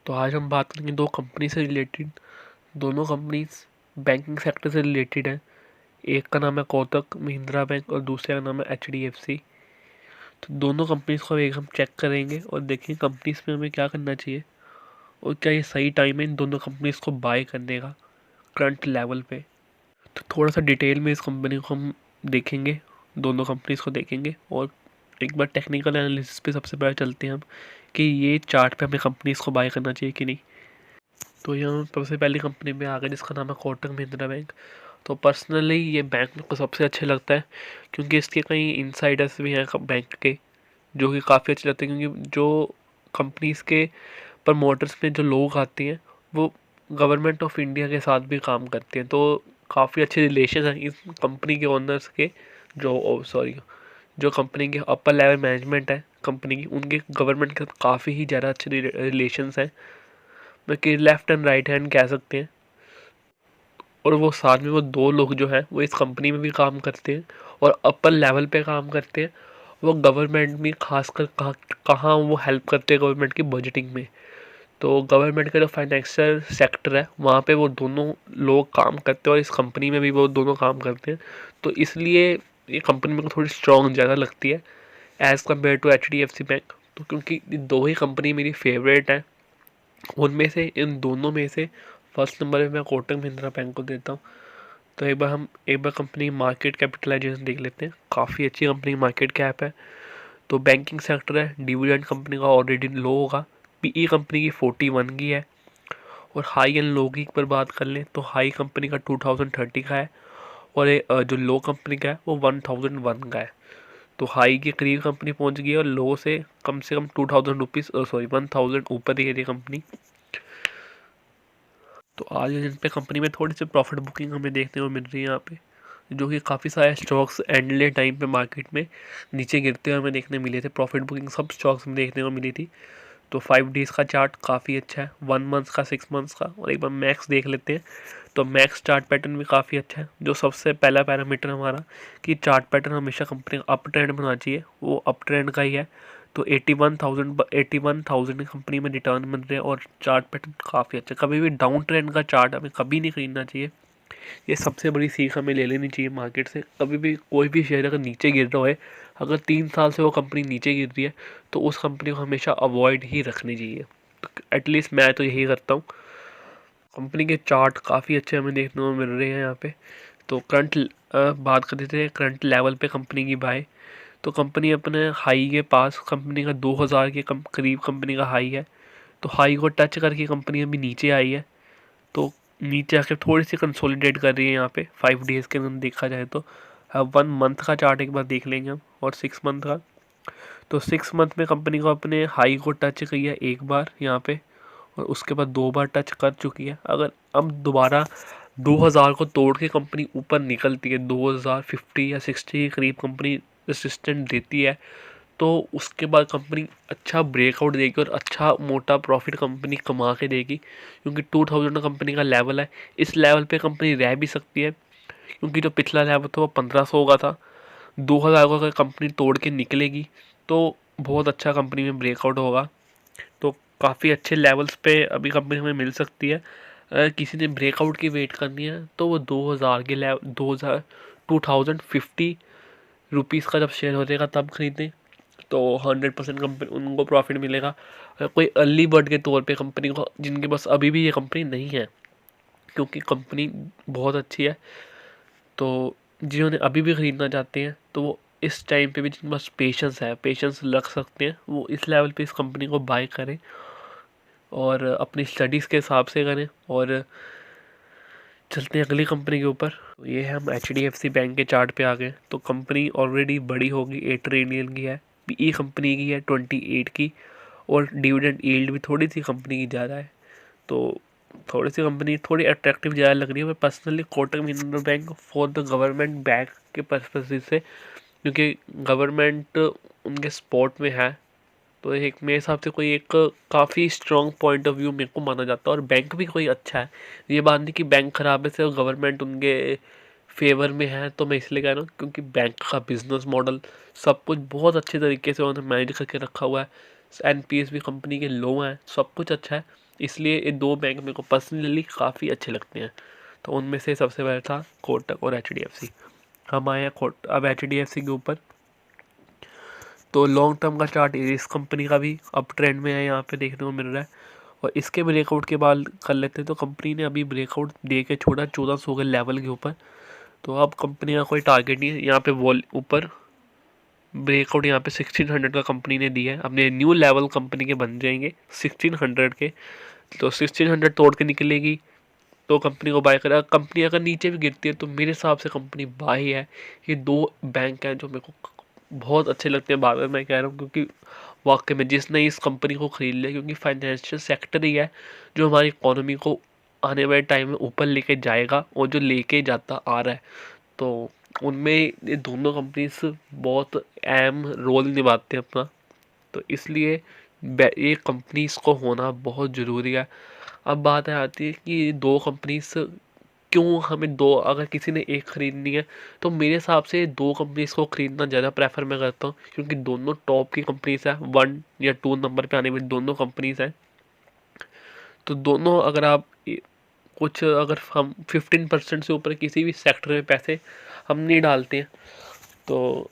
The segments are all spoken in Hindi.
तो आज हम बात करेंगे दो कंपनी से रिलेटेड। दोनों कंपनीज बैंकिंग सेक्टर से रिलेटेड है। एक का नाम है कोटक महिंद्रा बैंक और दूसरे का नाम है एचडीएफसी। तो दोनों कंपनीज को एक हम चेक करेंगे और देखेंगे कंपनीज में हमें क्या करना चाहिए और क्या ये सही टाइम है इन दोनों कंपनीज को बाय करने का करंट लेवल पे। तो थोड़ा सा डिटेल में इस कंपनी को हम देखेंगे, दोनों कंपनीज को देखेंगे और एक बार टेक्निकल एनालिसिस पे सबसे पहले चलते हैं हम कि ये चार्ट पे हमें कंपनीज को बाय करना चाहिए कि नहीं। तो यहाँ सबसे पहली कंपनी में आ गए जिसका नाम है कोटक महिंद्रा बैंक। तो पर्सनली ये बैंक मेरे को सबसे अच्छे लगता है क्योंकि इसके कई इनसाइडर्स भी हैं बैंक के जो कि काफ़ी अच्छे लगते हैं, क्योंकि जो कंपनीज के प्रमोटर्स में जो लोग आते हैं वो गवर्नमेंट ऑफ इंडिया के साथ भी काम करते हैं। तो काफ़ी अच्छे रिलेशन हैं इस कंपनी के ओनर्स के, जो कंपनी के अपर लेवल मैनेजमेंट है कंपनी की, उनके गवर्नमेंट के साथ काफ़ी ही ज़्यादा अच्छे रिलेशंस हैं, कि लेफ्ट एंड राइट हैंड कह सकते हैं। और वो साथ में वो दो लोग जो हैं वो इस कंपनी में भी काम करते हैं और अपर लेवल पे काम करते हैं। वो गवर्नमेंट में खासकर कहाँ वो हेल्प करते हैं गवर्नमेंट की बजटिंग में। तो गवर्नमेंट का जो फाइनेंशियल सेक्टर है वहाँ पे वो दोनों लोग काम करते हैं और इस कंपनी में भी वो दोनों काम करते हैं। तो इसलिए ये कंपनी मेरे को थोड़ी स्ट्रॉन्ग ज़्यादा लगती है as compare to HDFC bank. तो क्योंकि ये दो ही कंपनी मेरी फेवरेट है, उनमें से इन दोनों में से फर्स्ट नंबर पे मैं कोटक महिंद्रा बैंक को देता हूँ। तो एक बार कंपनी मार्केट कैपिटलाइजेशन देख लेते हैं। काफ़ी अच्छी कंपनी मार्केट कैप है। तो बैंकिंग सेक्टर है, डिविडेंड कंपनी का ऑलरेडी लो होगा। पीई कंपनी की 41 की है और हाई एंड लो की पर बात कर लें तो हाई कंपनी का 2030 का है और जो लो कंपनी का है वो 1001 का है। तो हाई के करीब कंपनी पहुंच गई है और लो से कम 1000 ऊपर ही है ये कंपनी। तो आज के दिन पे कंपनी में थोड़ी सी प्रॉफिट बुकिंग हमें देखने को मिल रही है यहाँ पे, जो कि काफ़ी सारे स्टॉक्स एंडले टाइम पे मार्केट में नीचे गिरते हुए हमें देखने मिले थे। प्रॉफिट बुकिंग सब स्टॉक्स में देखने को मिली थी। तो 5 डेज़ का चार्ट काफ़ी अच्छा है, 1 मंथ का, 6 मंथ्स का, और एक बार मैक्स देख लेते हैं। तो मैक्स चार्ट पैटर्न भी काफ़ी अच्छा है। जो सबसे पहला पैरामीटर हमारा कि चार्ट पैटर्न हमेशा कंपनी का अप ट्रेंड बनाना चाहिए, वो अप ट्रेंड का ही है। तो 81,000 कंपनी में रिटर्न बन रहे हैं और चार्ट पैटर्न काफ़ी अच्छा। कभी भी डाउन ट्रेंड का चार्ट हमें कभी नहीं खरीदना चाहिए। ये सबसे बड़ी सीख हमें ले लेनी चाहिए मार्केट से। कभी भी कोई भी शेयर अगर नीचे गिर रहा है, अगर 3 साल से वो कंपनी नीचे गिर रही है तो उस कंपनी को हमेशा अवॉइड ही रखनी चाहिए। एटलीस्ट मैं तो यही करता हूँ। कंपनी के चार्ट काफ़ी अच्छे हमें देखने को मिल रहे हैं यहाँ पे। तो करंट बात कर देते हैं करंट लेवल पे कंपनी की बाय। तो कंपनी अपने हाई के पास, कंपनी का 2000 के करीब कंपनी का हाई है। तो हाई को टच करके कंपनी अभी नीचे आई है। तो नीचे आके थोड़ी सी कंसोलिडेट कर रही है यहाँ पे 5 डेज़ के अंदर देखा जाए तो। 1 मंथ का चार्ट एक बार देख लेंगे हम और 6 मंथ का। तो 6 मंथ में कंपनी को अपने हाई को टच की है एक बार यहाँ पे और उसके बाद 2 बार टच कर चुकी है। अगर अब दोबारा 2000 को तोड़ के कंपनी ऊपर निकलती है, 2050 या 60 के करीब कंपनी रेसिस्टेंट देती है, तो उसके बाद कंपनी अच्छा ब्रेकआउट देगी और अच्छा मोटा प्रॉफिट कंपनी कमा के देगी, क्योंकि 2000 कंपनी का लेवल है। इस लेवल पे कंपनी रह भी सकती है क्योंकि जो पिछला लेवल था वो 1500 का था। 2000 को अगर कंपनी तोड़ के निकलेगी तो बहुत अच्छा कंपनी में ब्रेकआउट होगा। तो काफ़ी अच्छे लेवल्स पे अभी कंपनी हमें मिल सकती है। अगर किसी ने ब्रेकआउट की वेट करनी है तो वो 2000 के लेवल 2050 रुपीज़ का जब शेयर हो जाएगा तब खरीदें, तो 100% कंपनी उनको प्रॉफिट मिलेगा। अगर कोई अर्ली बर्ड के तौर पे कंपनी को, जिनके पास अभी भी ये कंपनी नहीं है क्योंकि कंपनी बहुत अच्छी है, तो जिन्होंने अभी भी ख़रीदना चाहते हैं तो वो इस टाइम पे भी जिनके पास पेशेंस है, पेशेंस रख सकते हैं, वो इस लेवल पे इस कंपनी को बाय करें और अपनी स्टडीज़ के हिसाब से करें। और चलते हैं अगली कंपनी के ऊपर। तो ये है हम एचडीएफसी बैंक के चार्ट पे आ गए। तो कंपनी ऑलरेडी बड़ी होगी, 8 ट्रिलियन की है। पीई कंपनी की है 28 की और डिविडेंड यील्ड भी थोड़ी सी कंपनी की ज़्यादा है। तो थोड़ी सी कंपनी थोड़ी अट्रैक्टिव ज़्यादा लग रही है मैं personally Kotak Mahindra bank for the government bank के पर्पज से, क्योंकि गवर्नमेंट उनके सपोर्ट में है। तो एक मेरे हिसाब से कोई एक काफ़ी स्ट्रॉन्ग पॉइंट ऑफ व्यू मेरे को माना जाता है। और बैंक भी कोई अच्छा है, ये बात नहीं कि बैंक ख़राब है सिर्फ गवर्नमेंट उनके फेवर में है। तो मैं इसलिए कह रहा हूँ क्योंकि बैंक का बिजनेस मॉडल सब कुछ बहुत अच्छे तरीके से उन्होंने मैनेज करके रखा हुआ है। एनपीएस भी कंपनी के लो हैं, सब कुछ अच्छा है। इसलिए ये दो बैंक मेरे को पर्सनली काफ़ी अच्छे लगते हैं। तो उनमें से सबसे पहले था कोटक और HDFC। हम आए हैं अब HDFC के ऊपर। तो लॉन्ग टर्म का चार्ट इस कंपनी का भी अप ट्रेंड में है, यहाँ पे देखने को मिल रहा है। और इसके ब्रेकआउट के बाद कर लेते हैं, तो कंपनी ने अभी ब्रेकआउट दे के छोड़ा 1400 के लेवल के ऊपर। तो अब कंपनी का कोई टारगेट नहीं है यहाँ पे, वॉल ऊपर ब्रेकआउट यहाँ पे 1600 का कंपनी ने दिया है। अपने न्यू लेवल कंपनी के बन जाएंगे 1600 के। तो 1600 तोड़ के निकलेगी तो कंपनी को बाय करेगा। कंपनी अगर नीचे भी गिरती है तो मेरे हिसाब से कंपनी बाय है। ये दो बैंक हैं जो मेरे को बहुत अच्छे लगते हैं, बार बार मैं कह रहा हूँ, क्योंकि वाकई में जिसने इस कंपनी को खरीद लिया, क्योंकि फाइनेंशियल सेक्टर ही है जो हमारी इकोनॉमी को आने वाले टाइम में ऊपर लेके जाएगा और जो लेके जाता आ रहा है। तो उनमें ये दोनों कंपनीज बहुत अहम रोल निभाते हैं अपना। तो इसलिए ये कंपनीज को होना बहुत ज़रूरी है। अब बात आती है कि दो कंपनीज क्यों हमें दो, अगर किसी ने एक ख़रीदनी है तो मेरे हिसाब से दो कंपनीज को ख़रीदना ज़्यादा प्रेफर मैं करता हूँ, क्योंकि दोनों टॉप की कंपनीज है, 1 या 2 नंबर पे आने वाली दोनों कंपनीज हैं। तो दोनों अगर आप कुछ, अगर हम 15% से ऊपर किसी भी सेक्टर में पैसे हम नहीं डालते हैं, तो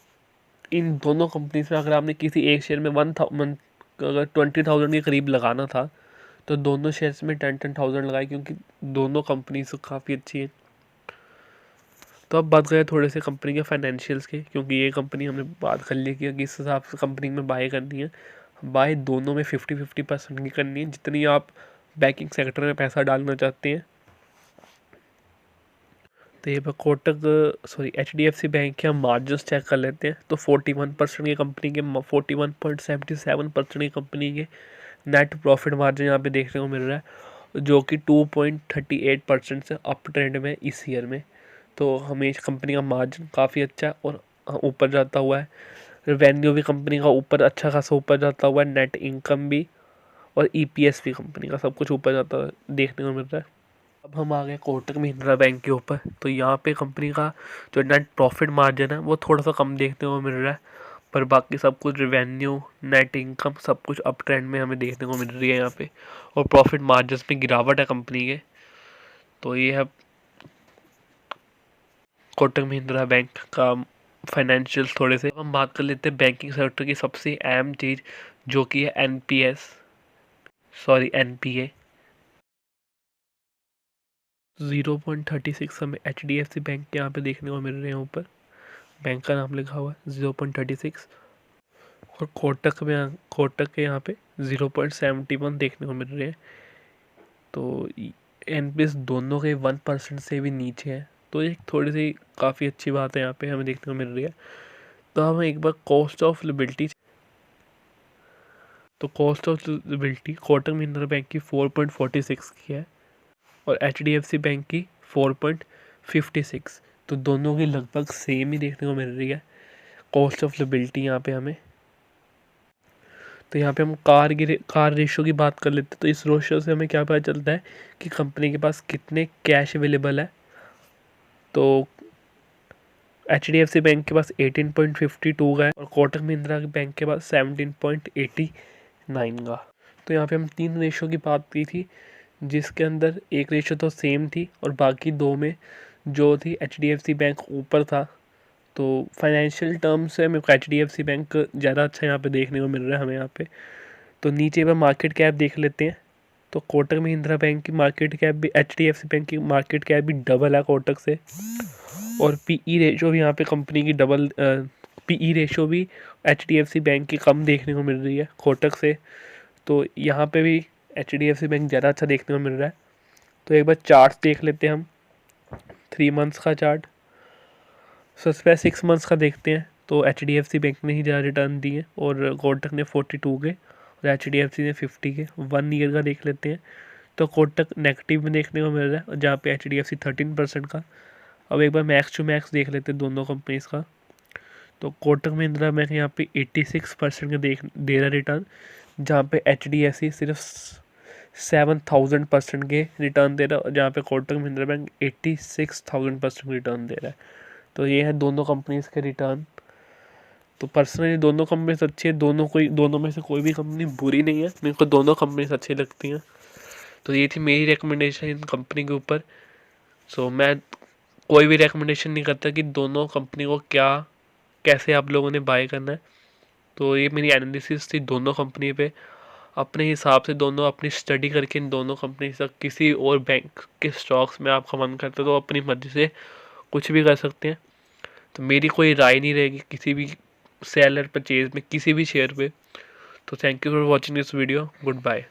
इन दोनों कंपनीज में अगर आपने किसी एक शेयर में अगर 20,000 के करीब लगाना था तो दोनों शेयर्स में 10,000 लगाए, क्योंकि दोनों कंपनीज काफ़ी अच्छी हैं। तो अब बात करें थोड़े से कंपनी के फाइनेंशियल्स के, क्योंकि ये कंपनी हमने बात कर ली कि किस हिसाब से कंपनी में बाय करनी है। बाय दोनों में 50-50% की करनी है, जितनी आप बैंकिंग सेक्टर में पैसा डालना चाहते हैं। तो ये HDFC बैंक के हम मार्जिन चेक कर लेते हैं। तो 41% की कंपनी के 41.77% की कंपनी के नेट प्रॉफिट मार्जिन यहाँ पे देखने को मिल रहा है, जो कि 2.38% से अप ट्रेंड में इस ईयर में। तो हमें इस कंपनी का मार्जिन काफ़ी अच्छा है और ऊपर जाता हुआ है। रेवेन्यू भी कंपनी का ऊपर अच्छा खासा ऊपर जाता हुआ है, नेट इनकम भी और EPS भी कंपनी का सब कुछ ऊपर जाता हुआ देखने को मिल रहा है। अब हम आ गए कोटक महिंद्रा बैंक के ऊपर। तो यहाँ पे कंपनी का जो नेट प्रॉफिट मार्जिन है वो थोड़ा सा कम देखने को मिल रहा है, पर बाकी सब कुछ रेवेन्यू, नेट इनकम सब कुछ अप ट्रेंड में हमें देखने को मिल रही है यहाँ पे। और प्रॉफिट मार्जिन में गिरावट है कंपनी के। तो ये है कोटक महिंद्रा बैंक का फाइनेंशियल्स थोड़े से। अब हम बात कर लेते हैं बैंकिंग सेक्टर की सबसे अहम चीज़, जो कि है NPA 0.36 हमें HDFC बैंक के यहाँ पे देखने को मिल रहे हैं। ऊपर बैंक का नाम लिखा हुआ है 0.36, और कोटक के यहाँ पे 0.71 देखने को मिल रहे हैं। तो NPS दोनों के 1% से भी नीचे है, तो एक थोड़ी सी काफ़ी अच्छी बात है यहाँ पे हमें देखने को मिल रही है। तो हम एक बार कॉस्ट ऑफ लिबिलिटी, तो cost of liability Kotak Mahindra bank की 4.46 की है और HDFC बैंक की 4.56। तो दोनों की लगभग सेम ही देखने को मिल रही है कॉस्ट ऑफ लिबिलिटी यहाँ पे हमें। तो यहाँ पे हम कार रेशो की बात कर लेते हैं। तो इस रेशो से हमें क्या पता चलता है कि कंपनी के पास कितने कैश अवेलेबल है। तो HDFC बैंक के पास 18.52 का है और कोटक महिंद्रा बैंक के पास 17.89 का। तो यहाँ पे हम 3 रेशो की बात की थी, जिसके अंदर एक रेशो तो सेम थी और बाकी दो में जो थी HDFC बैंक ऊपर था। तो फाइनेंशियल टर्म से मेरे को HDFC बैंक ज़्यादा अच्छा यहाँ पे देखने को मिल रहा है हमें यहाँ पे। तो नीचे पर मार्केट कैप देख लेते हैं। तो कोटक महिंद्रा बैंक की मार्केट कैप भी HDFC बैंक की मार्केट कैप भी डबल है कोटक से, और PE रेशो भी यहाँ पे कंपनी की डबल, PE रेशो भी HDFC बैंक की कम देखने को मिल रही है कोटक से। तो यहाँ पे भी HDFC बैंक ज़्यादा अच्छा देखने को मिल रहा है। तो एक बार चार्ट देख लेते हैं हम, 3 मंथ्स का चार्ट। सबसे पहले 6 मंथ्स का देखते हैं। तो HDFC बैंक ने ही ज़्यादा रिटर्न दिए और कोटक ने 42 के और HDFC ने 50 के। 1 ईयर का देख लेते हैं तो कोटक नेगेटिव में देखने को मिल रहा है और जहाँ पे HDFC 13% का। अब एक बार मैक्स टू मैक्स देख लेते हैं दोनों कंपनीज़ का। तो कोटक महिंद्रा बैंक यहाँ पे 86% का दे रहा रिटर्न, जहाँ पे HDFC सिर्फ 7,000% के रिटर्न दे रहा है, जहाँ पे कोटक महिंद्रा बैंक 86,000% रिटर्न दे रहा है। तो ये है दोनों कंपनीज़ के रिटर्न। तो पर्सनली दोनों कंपनीज अच्छी है, दोनों में से कोई भी कंपनी बुरी नहीं है, मेरे को दोनों कंपनीज अच्छी लगती हैं। तो ये थी मेरी रिकमेंडेशन इन कंपनी के ऊपर। सो मैं कोई भी रिकमेंडेशन नहीं करता कि दोनों कंपनी को कैसे आप लोगों ने बाय करना है। तो ये मेरी एनालिसिस थी दोनों कंपनी पे। अपने हिसाब से दोनों अपनी स्टडी करके इन दोनों कंपनी से किसी और बैंक के स्टॉक्स में आपका मन करता है तो अपनी मर्जी से कुछ भी कर सकते हैं। तो मेरी कोई राय नहीं रहेगी किसी भी सेलर परचेज में किसी भी शेयर पे। तो thank you for watching this video. Good bye.